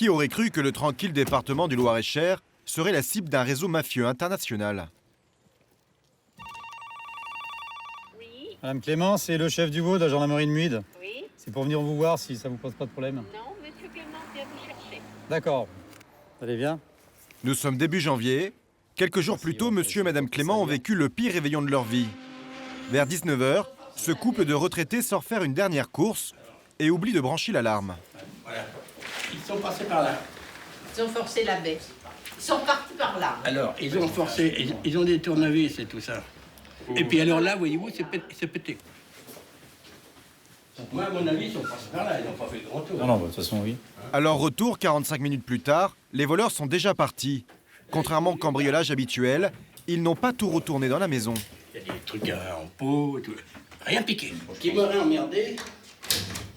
Qui aurait cru que le tranquille département du Loir-et-Cher serait la cible d'un réseau mafieux international? Oui, Madame Clément, c'est le chef du veau de la gendarmerie de Muide. oui. C'est pour venir vous voir si ça vous pose pas de problème. Non, monsieur Clément vient vous chercher. D'accord. Allez, viens. Nous sommes début janvier. Quelques jours plus tôt, monsieur et madame Clément ont vécu le pire réveillon de leur vie. Vers 19 h, ce couple de retraités sort faire une dernière course et oublie de brancher l'alarme. Voilà. Ils sont passés par là. Ils ont forcé la baie. Ils sont partis par là. Alors, ils ont forcé, ils ont des tournevis et tout ça. Et puis alors là, voyez-vous, c'est pété. Moi, à mon avis, ils sont passés par là, ils n'ont pas fait grand tour. Non, de toute façon, oui. À leur retour, 45 minutes plus tard, les voleurs sont déjà partis. Contrairement au cambriolage habituel, ils n'ont pas tout retourné dans la maison. Il y a des trucs en pot, tout. Rien piqué. Ce qui m'aurait emmerdé,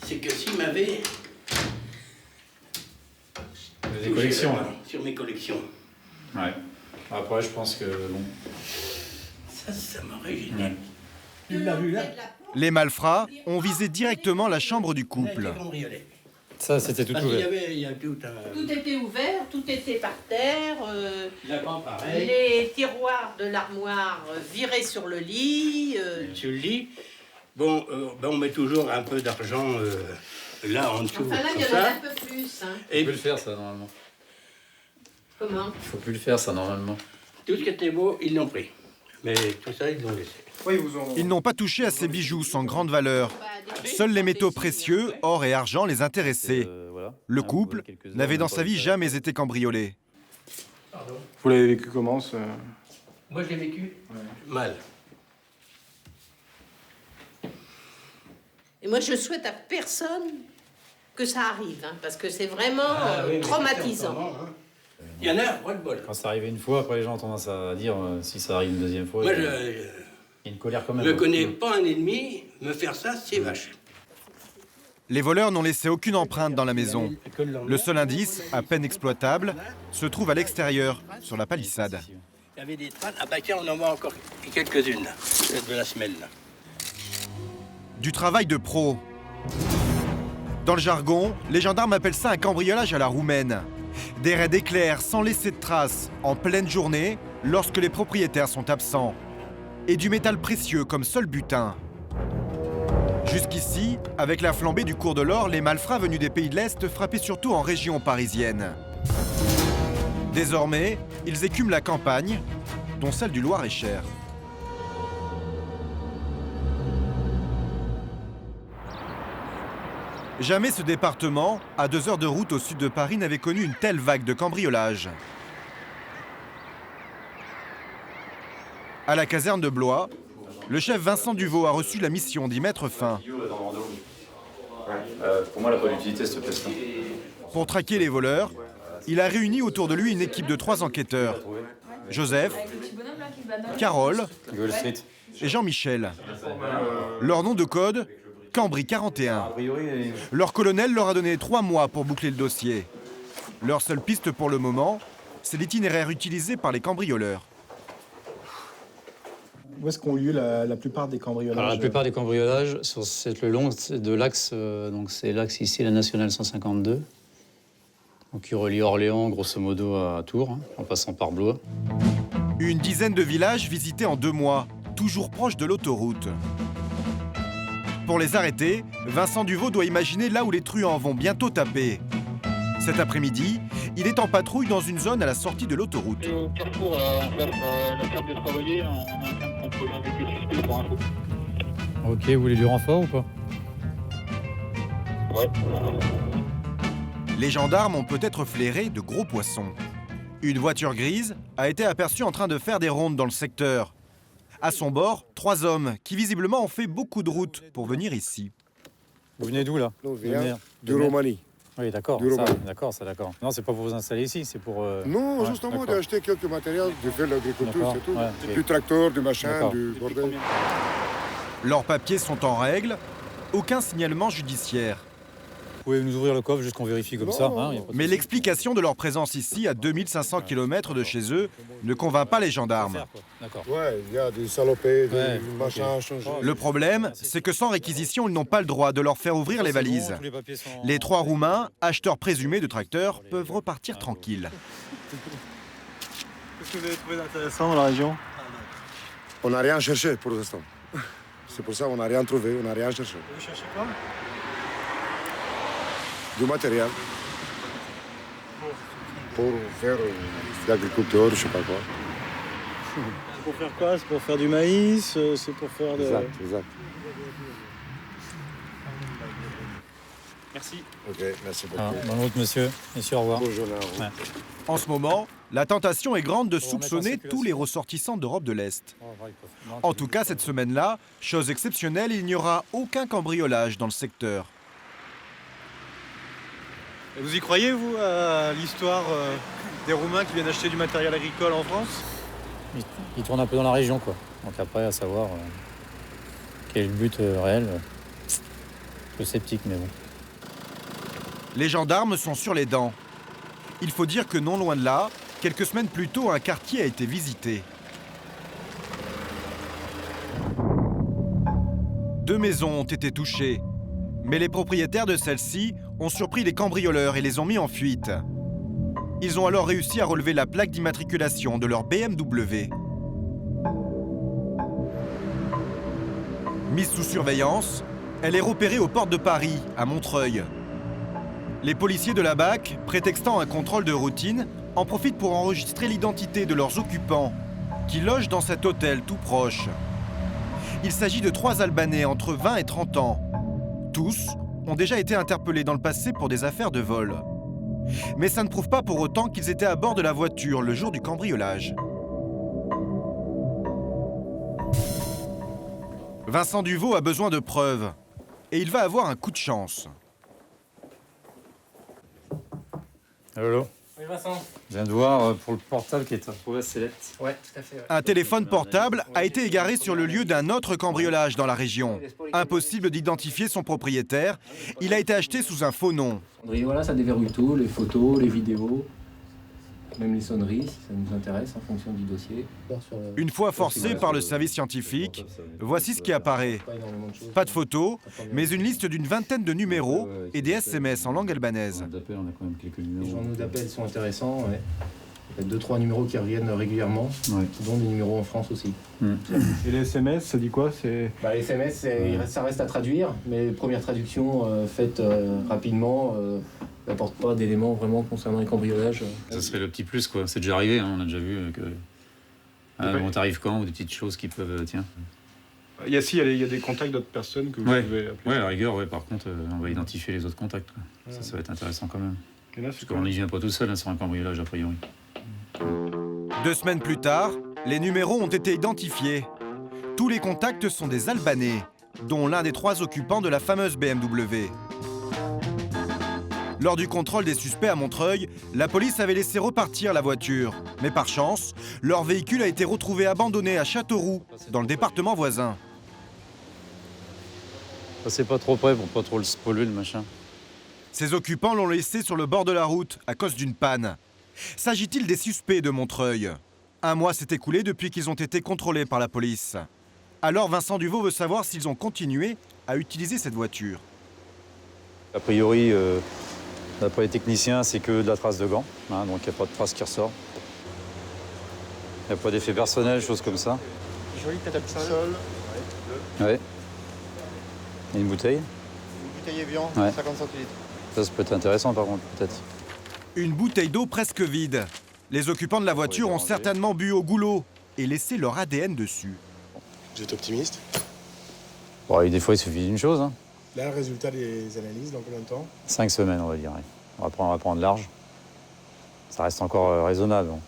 c'est que s'ils m'avaient... Des collections, là. Sur mes collections. Ouais. Après, je pense que, bon... Ça m'aurait gêné. Ouais. Tu l'as vu là? Les malfrats ont visé directement la chambre du couple. Ça, c'était tout Parce qu'il ouvert. il y a tout un... Tout était ouvert, tout était par terre. Lapin, pareil. Les tiroirs de l'armoire virés sur le lit. Sur le lit. Bon, on met toujours un peu d'argent là en dessous. Enfin là, il y en comme a ça. un peu plus. Hein. Il Et faut plus le faire, ça, normalement. Comment? Il faut plus le faire, ça, normalement. tout ce qui était beau, ils l'ont pris. Mais tout ça, ils l'ont laissé. Ils n'ont pas touché à ces bijoux sans grande valeur. Des Seuls les métaux fantaisies, précieux, or et argent, les intéressaient. Voilà. Le Hein, couple vous voyez, quelques n'avait heures, dans on a sa pas vie vu ça. jamais été cambriolé. Vous l'avez vécu comment ce... Moi, j'ai vécu mal. Et moi, je souhaite à personne que ça arrive, hein, parce que c'est vraiment Oui, mais traumatisant. c'est encore, hein. Il y en a, ras de bol. Quand ça arrive une fois, après les gens ont tendance à dire si ça arrive une deuxième fois. Moi, il y je a une colère quand même. ne connais pas un ennemi, me faire ça, c'est vache. Les voleurs n'ont laissé aucune empreinte dans la maison. Le seul indice, à peine exploitable, se trouve à l'extérieur, sur la palissade. Il y avait des traces. Ah bah tiens, on en voit encore quelques-unes de la semelle là. Du travail de pro. Dans le jargon, les gendarmes appellent ça un cambriolage à la roumaine. Des raids éclairs sans laisser de traces, en pleine journée, lorsque les propriétaires sont absents. Et du métal précieux comme seul butin. Jusqu'ici, avec la flambée du cours de l'or, les malfrats venus des pays de l'Est frappaient surtout en région parisienne. Désormais, ils écument la campagne, dont celle du Loir-et-Cher. Jamais ce département, à 2 heures de route au sud de Paris, n'avait connu une telle vague de cambriolage. À la caserne de Blois, le chef Vincent Duvaux a reçu la mission d'y mettre fin. Pour moi, elle n'a pas d'utilité, cette pièce-là. Pour traquer les voleurs, il a réuni autour de lui une équipe de 3 enquêteurs. Joseph, Carole et Jean-Michel. Leur nom de code, Cambry 41. Leur colonel leur a donné 3 mois pour boucler le dossier. Leur seule piste pour le moment, c'est l'itinéraire utilisé par les cambrioleurs. Où est-ce qu'ont lieu la plupart des cambriolages? Alors, la plupart des cambriolages, c'est le long de l'axe, donc c'est l'axe ici, la nationale 152, donc qui relie Orléans, grosso modo, à Tours, hein, en passant par Blois. Une dizaine de villages visités en 2 mois, toujours proches de l'autoroute. Pour les arrêter, Vincent Duvaux doit imaginer là où les truands vont bientôt taper. Cet après-midi, il est en patrouille dans une zone à la sortie de l'autoroute. Au carrefour, en place la table de travailler, on est en train de contrôler avec le suspect pour info. Ok, vous voulez du renfort ou pas? Ouais. Les gendarmes ont peut-être flairé de gros poissons. Une voiture grise a été aperçue en train de faire des rondes dans le secteur. À son bord, 3 hommes qui visiblement ont fait beaucoup de route pour venir ici. Vous venez d'où, là? On De vient mer. de Roumanie. Oui, d'accord, Du ça, Roumanie. d'accord, ça, d'accord. Non, c'est pas pour vous installer ici, c'est pour... Non, ouais, justement, d'accord. d'acheter quelques matériels, de faire l'agriculture, D'accord, c'est tout. ouais, ok. Du tracteur, du machin, D'accord. du bordel. Leurs papiers sont en règle, aucun signalement judiciaire. pouvez nous ouvrir le coffre juste qu'on vérifie comme ça. Hein, Mais l'explication de leur présence ici, à 2500 km de chez eux, ne convainc pas les gendarmes. D'accord. Ouais, il y a des salopés, des Ouais, machins ok. à changer. Le problème, c'est que sans réquisition, ils n'ont pas le droit de leur faire ouvrir les valises. Les 3 Roumains, acheteurs présumés de tracteurs, peuvent repartir tranquilles. Qu'est-ce que vous avez trouvé d'intéressant dans la région? On n'a rien cherché pour l'instant. C'est pour ça qu'on n'a rien trouvé, on n'a rien cherché. Vous cherchez quoi? Du matériel. Pour faire de l'agriculture, je sais pas quoi. Pour faire quoi? C'est pour faire du maïs? C'est pour faire de... Exact. Merci. Ok, merci beaucoup. Bonne route, monsieur. Monsieur, au revoir. Bonne journée à vous. Ouais. En ce moment, la tentation est grande de Pour remettre en soupçonner circulation. tous les ressortissants d'Europe de l'Est. En tout cas, cette semaine-là, chose exceptionnelle, il n'y aura aucun cambriolage dans le secteur. Et vous y croyez, vous, à l'histoire des Roumains qui viennent acheter du matériel agricole en France? Il tourne un peu dans la région, quoi. Donc après, à savoir quel est le but réel. Un peu sceptique, mais bon. Les gendarmes sont sur les dents. Il faut dire que non loin de là, quelques semaines plus tôt, un quartier a été visité. 2 maisons ont été touchées, mais les propriétaires de celles-ci ont surpris les cambrioleurs et les ont mis en fuite. Ils ont alors réussi à relever la plaque d'immatriculation de leur BMW. Mise sous surveillance, elle est repérée aux portes de Paris, à Montreuil. Les policiers de la BAC, prétextant un contrôle de routine, en profitent pour enregistrer l'identité de leurs occupants, qui logent dans cet hôtel tout proche. Il s'agit de 3 Albanais entre 20 et 30 ans. Tous ont déjà été interpellés dans le passé pour des affaires de vol. Mais ça ne prouve pas pour autant qu'ils étaient à bord de la voiture le jour du cambriolage. Vincent Duvaux a besoin de preuves. Et il va avoir un coup de chance. Allô? Oui, Vincent. Je viens de voir pour le portable qui est retrouvé à Célette. Ouais, tout à fait. Ouais. Un téléphone portable a été égaré sur le lieu d'un autre cambriolage dans la région. Impossible d'identifier son propriétaire. Il a été acheté sous un faux nom. Sonnerie, voilà, ça déverrouille tout, les photos, les vidéos, même les sonneries, si ça nous intéresse en fonction du dossier. Une fois forcé par le service scientifique, voici ce qui apparaît. Pas de photos, mais une liste d'une vingtaine de numéros et des SMS en langue albanaise. D'appel, on a quand même quelques Les numéros. journaux d'appel sont intéressants, ouais. Il y a 2-3 numéros qui reviennent régulièrement, Ouais. dont des numéros en France aussi. Et les SMS, ça dit quoi? C'est... Bah, les SMS, ça reste à traduire, mais les premières traductions faites rapidement n'apportent pas d'éléments vraiment concernant les cambriolages. Ça serait le petit plus, quoi. C'est déjà arrivé, hein. On a déjà vu que... on t'arrive quand, ou des petites choses qui peuvent... Tiens. Il y a des contacts d'autres personnes que vous Ouais. pouvez appeler. Ouais, à la rigueur, ouais. Par contre, on va identifier les autres contacts, quoi. Ça va être intéressant quand même. Et là, c'est Parce qu'on n'y vient pas tout seul, hein, sur un cambriolage, a priori. 2 semaines plus tard, les numéros ont été identifiés. Tous les contacts sont des Albanais, dont l'un des 3 occupants de la fameuse BMW. Lors du contrôle des suspects à Montreuil, la police avait laissé repartir la voiture. Mais par chance, leur véhicule a été retrouvé abandonné à Châteauroux, dans le département voisin. C'est pas trop près pour pas trop le polluer, le machin. Ces occupants l'ont laissé sur le bord de la route à cause d'une panne. S'agit-il des suspects de Montreuil? 1 mois s'est écoulé depuis qu'ils ont été contrôlés par la police. Alors Vincent Duvaux veut savoir s'ils ont continué à utiliser cette voiture. A priori, d'après les techniciens, c'est que de la trace de gants, hein, donc il n'y a pas de trace qui ressort. Il n'y a pas d'effet personnel, choses comme ça. Joli tapis-sol. Ouais. Et une bouteille. Une bouteille Evian, Ouais. 50 centilitres. Ça peut être intéressant, par contre, peut-être. Une bouteille d'eau presque vide. Les occupants de la voiture ont certainement bu au goulot et laissé leur ADN dessus. Vous êtes optimiste? Bon, et des fois, il suffit d'une chose. Hein. Là, le résultat des analyses, dans combien de temps? 5 semaines, on va dire. Ouais. On va prendre large. Ça reste encore raisonnable. Bon.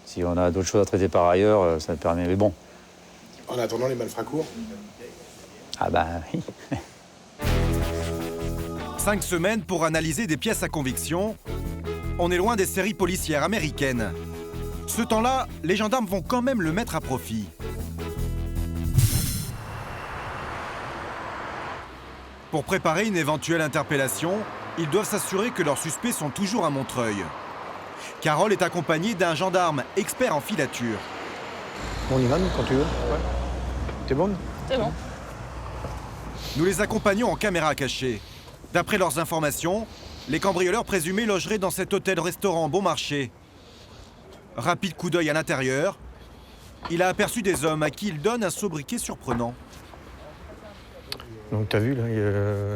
Si on a d'autres choses à traiter par ailleurs, ça permet... Mais bon. En attendant, les malfrats courent. Ah bah oui. 5 semaines pour analyser des pièces à conviction. On est loin des séries policières américaines. Ce temps-là, les gendarmes vont quand même le mettre à profit. Pour préparer une éventuelle interpellation, ils doivent s'assurer que leurs suspects sont toujours à Montreuil. Carole est accompagnée d'un gendarme expert en filature. On y va, nous, quand tu veux. Ouais. T'es bonne? C'est bon. Nous les accompagnons en caméra cachée. D'après leurs informations, les cambrioleurs présumés logeraient dans cet hôtel-restaurant bon marché. Rapide coup d'œil à l'intérieur, il a aperçu des hommes à qui il donne un sobriquet surprenant. Donc t'as vu, là,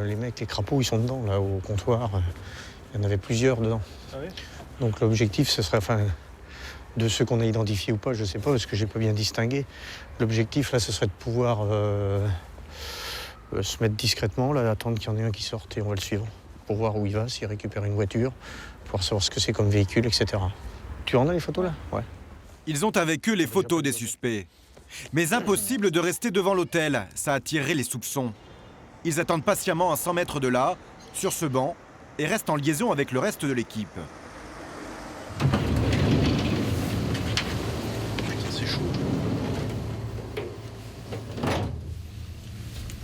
les mecs, les crapauds, ils sont dedans, là, au comptoir. Il y en avait plusieurs dedans. Ah oui. Donc l'objectif, ce serait, enfin, de ceux qu'on a identifiés ou pas, je sais pas, parce que j'ai pas bien distingué. L'objectif, là, ce serait de pouvoir se mettre discrètement, là, attendre qu'il y en ait un qui sorte et on va le suivre. Pour voir où il va, s'il récupère une voiture, pour savoir ce que c'est comme véhicule, etc. Tu en as les photos, là? Ouais. Ils ont avec eux les photos des suspects. Mais impossible de rester devant l'hôtel, ça attirerait les soupçons. Ils attendent patiemment à 100 mètres de là, sur ce banc, et restent en liaison avec le reste de l'équipe. C'est chaud.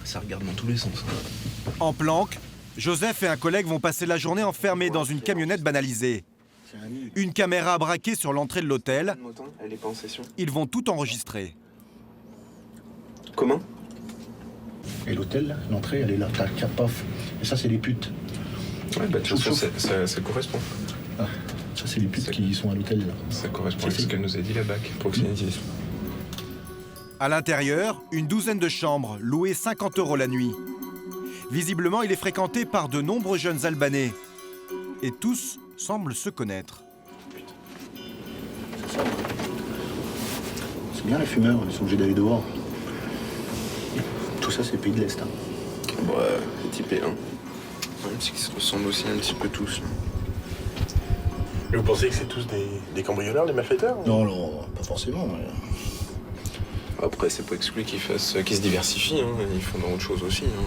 Ça regarde dans tous les sens. En planque, Joseph et un collègue vont passer la journée enfermés dans une camionnette banalisée. Une caméra braquée sur l'entrée de l'hôtel. Elle est pas en session. Ils vont tout enregistrer. Comment? Et l'hôtel, l'entrée, elle est là, tac, paf. Et ça, c'est les putes. Ouais, bah, de toute façon, ça correspond. Ah, ça, c'est les putes qui sont à l'hôtel, là. Ça correspond à ce qu'elle nous a dit, la BAC, proxénétisme. À l'intérieur, une douzaine de chambres, louées 50 € la nuit. Visiblement, il est fréquenté par de nombreux jeunes Albanais. Et tous semblent se connaître. C'est bien les fumeurs, ils sont obligés d'aller dehors. Tout ça, c'est pays de l'Est. Hein. Ouais, typé, hein. Ouais, c'est qu'ils se ressemblent aussi un petit peu tous. Et vous pensez que c'est tous des cambrioleurs, des malfaiteurs? Non, non, pas forcément. Mais... Après, c'est pas exclu qu'ils se diversifient, hein. Ils font dans autre chose aussi. Hein.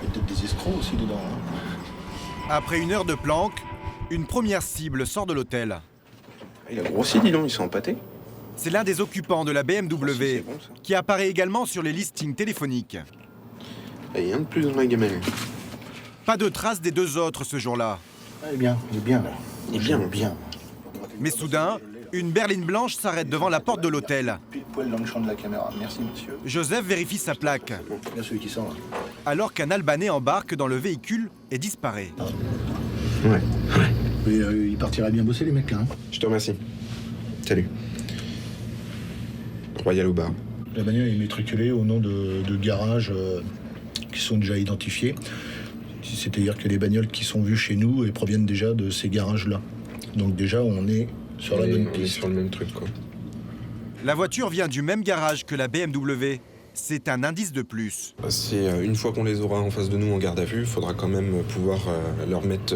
Il y a peut-être des escrocs aussi dedans. Hein. Après une heure de planque, une première cible sort de l'hôtel. Il a grossi, dis donc, il s'est empâté. C'est l'un des occupants de la BMW, bon, qui apparaît également sur les listings téléphoniques. Et un de plus dans la gamelle. Pas de traces des deux autres ce jour-là. Ah, il est bien là. Il est bien. Bien. Mais soudain, une berline blanche s'arrête devant la porte de l'hôtel. Pile poil dans le champ de la caméra. Merci, monsieur. Joseph vérifie sa plaque, Bien celui qui sort, là. alors qu'un Albanais embarque dans le véhicule et disparaît. Ouais. Mais, il partira bien bosser, les mecs, là. Hein. Je te remercie. Salut. Royal au bar. La bagnole est immatriculée au nom de garages qui sont déjà identifiés. C'est-à-dire que les bagnoles qui sont vues chez nous elles proviennent déjà de ces garages-là. Donc déjà, on est sur la bonne piste. On est sur le même truc, quoi. La voiture vient du même garage que la BMW. C'est un indice de plus. C'est une fois qu'on les aura en face de nous en garde à vue, il faudra quand même pouvoir leur mettre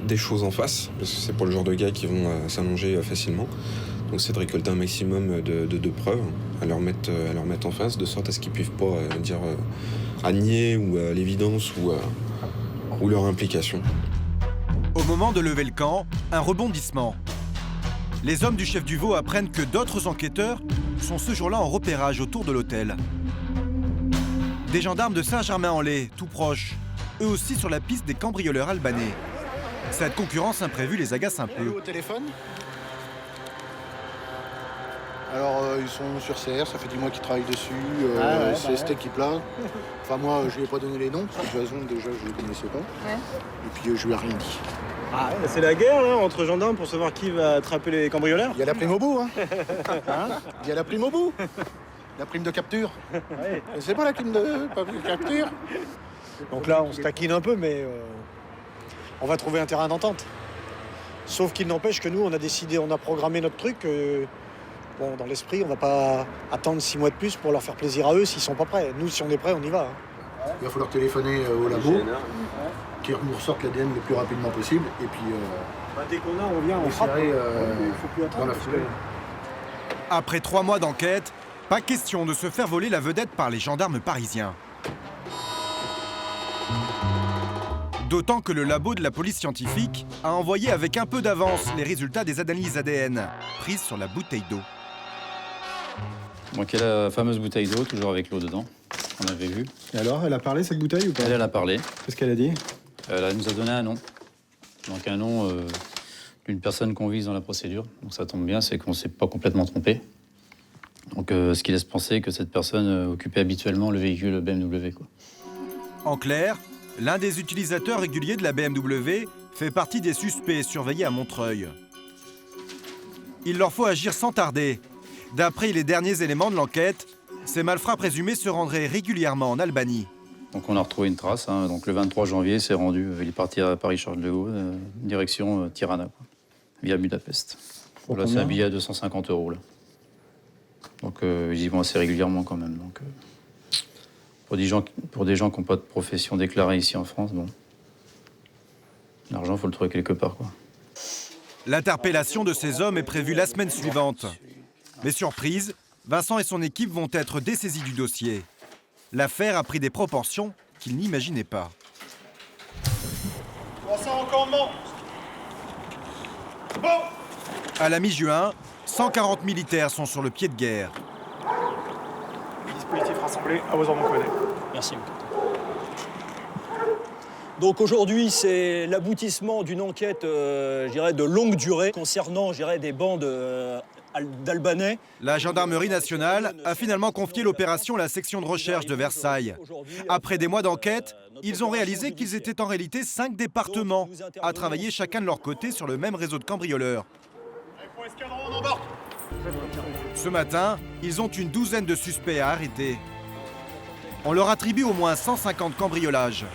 des choses en face, parce que c'est pour le genre de gars qui vont s'allonger facilement. Donc c'est de récolter un maximum de preuves à leur mettre en face, de sorte à ce qu'ils ne puissent pas à nier ou à l'évidence ou leur implication. Au moment de lever le camp, un rebondissement. Les hommes du chef du veau apprennent que d'autres enquêteurs sont ce jour-là en repérage autour de l'hôtel. Des gendarmes de Saint-Germain-en-Laye, tout proches, eux aussi sur la piste des cambrioleurs albanais. Cette concurrence imprévue les agace un peu. Au téléphone. Alors, ils sont sur CR, ça fait 10 mois qu'ils travaillent dessus. C'est cette équipe-là. Enfin, moi, je lui ai pas donné les noms, parce que de toute façon, déjà, je les connaissais pas. Ouais. Et puis, je lui ai rien dit. Ah, c'est la guerre, là, entre gendarmes pour savoir qui va attraper les cambrioleurs. Il y a la prime au bout, hein. Il y a la prime au bout. La prime de capture. Ouais. C'est pas la prime de capture. Donc là, on se taquine un peu, mais on va trouver un terrain d'entente. Sauf qu'il n'empêche que nous, on a décidé, on a programmé notre truc. Bon, dans l'esprit, on va pas attendre 6 mois de plus pour leur faire plaisir à eux s'ils sont pas prêts. Nous, si on est prêts, on y va. Hein. Il va falloir téléphoner au labo, qu'ils nous ressortent l'ADN le plus rapidement possible. Et puis, dès qu'on a, on vient, on frappe. Il faut plus attendre. Dans la foulée. Après 3 mois d'enquête, pas question de se faire voler la vedette par les gendarmes parisiens. D'autant que le labo de la police scientifique a envoyé avec un peu d'avance les résultats des analyses ADN prises sur la bouteille d'eau. Manquait la fameuse bouteille d'eau, toujours avec l'eau dedans. qu'on avait vu. Et alors, elle a parlé cette bouteille ou pas? Elle a parlé. Qu'est-ce qu'elle a dit? Elle nous a donné un nom. Donc un nom d'une personne qu'on vise dans la procédure. Donc ça tombe bien, c'est qu'on ne s'est pas complètement trompé. Donc ce qui laisse penser que cette personne occupait habituellement le véhicule BMW, quoi. En clair, l'un des utilisateurs réguliers de la BMW fait partie des suspects surveillés à Montreuil. Il leur faut agir sans tarder. D'après les derniers éléments de l'enquête, ces malfrats présumés se rendraient régulièrement en Albanie. Donc on a retrouvé une trace. Donc le 23 janvier, c'est rendu. Il est parti à Paris-Charles de Gaulle, direction Tirana, quoi, via Budapest. Là, c'est un billet à 250 €. Là. Donc ils y vont assez régulièrement quand même. Donc, pour des gens qui n'ont pas de profession déclarée ici en France, bon, l'argent, il faut le trouver quelque part, quoi. L'interpellation de ces hommes est prévue la semaine suivante. Mais surprise, Vincent et son équipe vont être dessaisis du dossier. L'affaire a pris des proportions qu'ils n'imaginaient pas. Vincent, en commandement. Bon. À la mi-juin, 140 militaires sont sur le pied de guerre. Dispositif rassemblé, à vos ordres, mon collègue. Merci. Donc aujourd'hui, c'est l'aboutissement d'une enquête, je dirais, de longue durée concernant, je dirais, des bandes d'Albanais. La gendarmerie nationale a finalement confié l'opération à la section de recherche de Versailles. Après des mois d'enquête, ils ont réalisé qu'ils étaient en réalité 5 départements à travailler chacun de leur côté sur le même réseau de cambrioleurs. Ce matin, ils ont une douzaine de suspects à arrêter. On leur attribue au moins 150 cambriolages.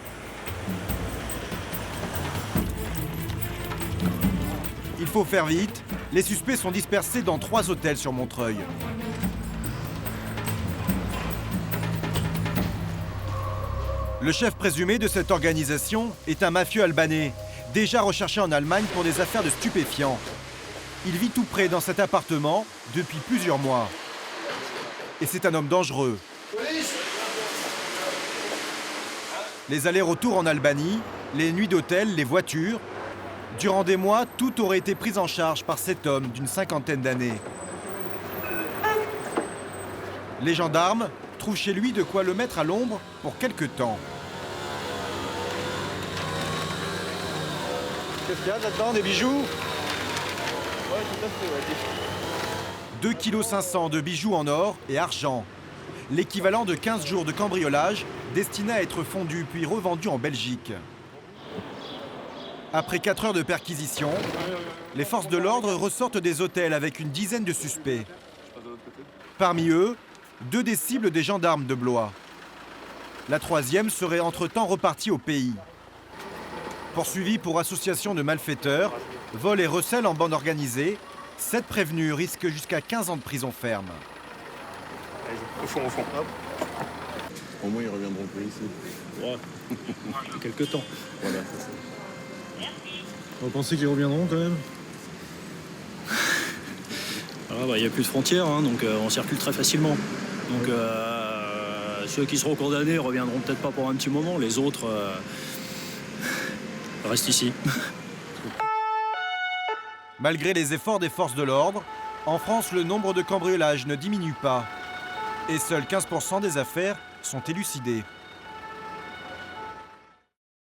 Il faut faire vite. Les suspects sont dispersés dans 3 hôtels sur Montreuil. Le chef présumé de cette organisation est un mafieux albanais, déjà recherché en Allemagne pour des affaires de stupéfiants. Il vit tout près dans cet appartement depuis plusieurs mois. Et c'est un homme dangereux. Les allers-retours en Albanie, les nuits d'hôtel, les voitures. Durant des mois, tout aurait été pris en charge par cet homme d'une 50aine d'années. Les gendarmes trouvent chez lui de quoi le mettre à l'ombre pour quelque temps. Qu'est-ce qu'il y a là-dedans, des bijoux? Ouais, tout à fait, ouais. 2,5 kg de bijoux en or et argent. L'équivalent de 15 jours de cambriolage destiné à être fondus puis revendus en Belgique. Après 4 heures de perquisition, les forces de l'ordre ressortent des hôtels avec une dizaine de suspects. Parmi eux, 2 des cibles des gendarmes de Blois. La 3e serait entre-temps repartie au pays. Poursuivis pour association de malfaiteurs, vol et recel en bande organisée, 7 prévenus risquent jusqu'à 15 ans de prison ferme. Au fond, au fond. Hop. Au moins, ils reviendront plus ici. Ouais. Quelque temps. Voilà, c'est ça. Vous pensez qu'ils reviendront quand même? Il n'y a plus de frontières, donc on circule très facilement. Donc ceux qui seront condamnés reviendront peut-être pas pour un petit moment, les autres restent ici. Malgré les efforts des forces de l'ordre, en France, le nombre de cambriolages ne diminue pas. Et seuls 15% des affaires sont élucidées.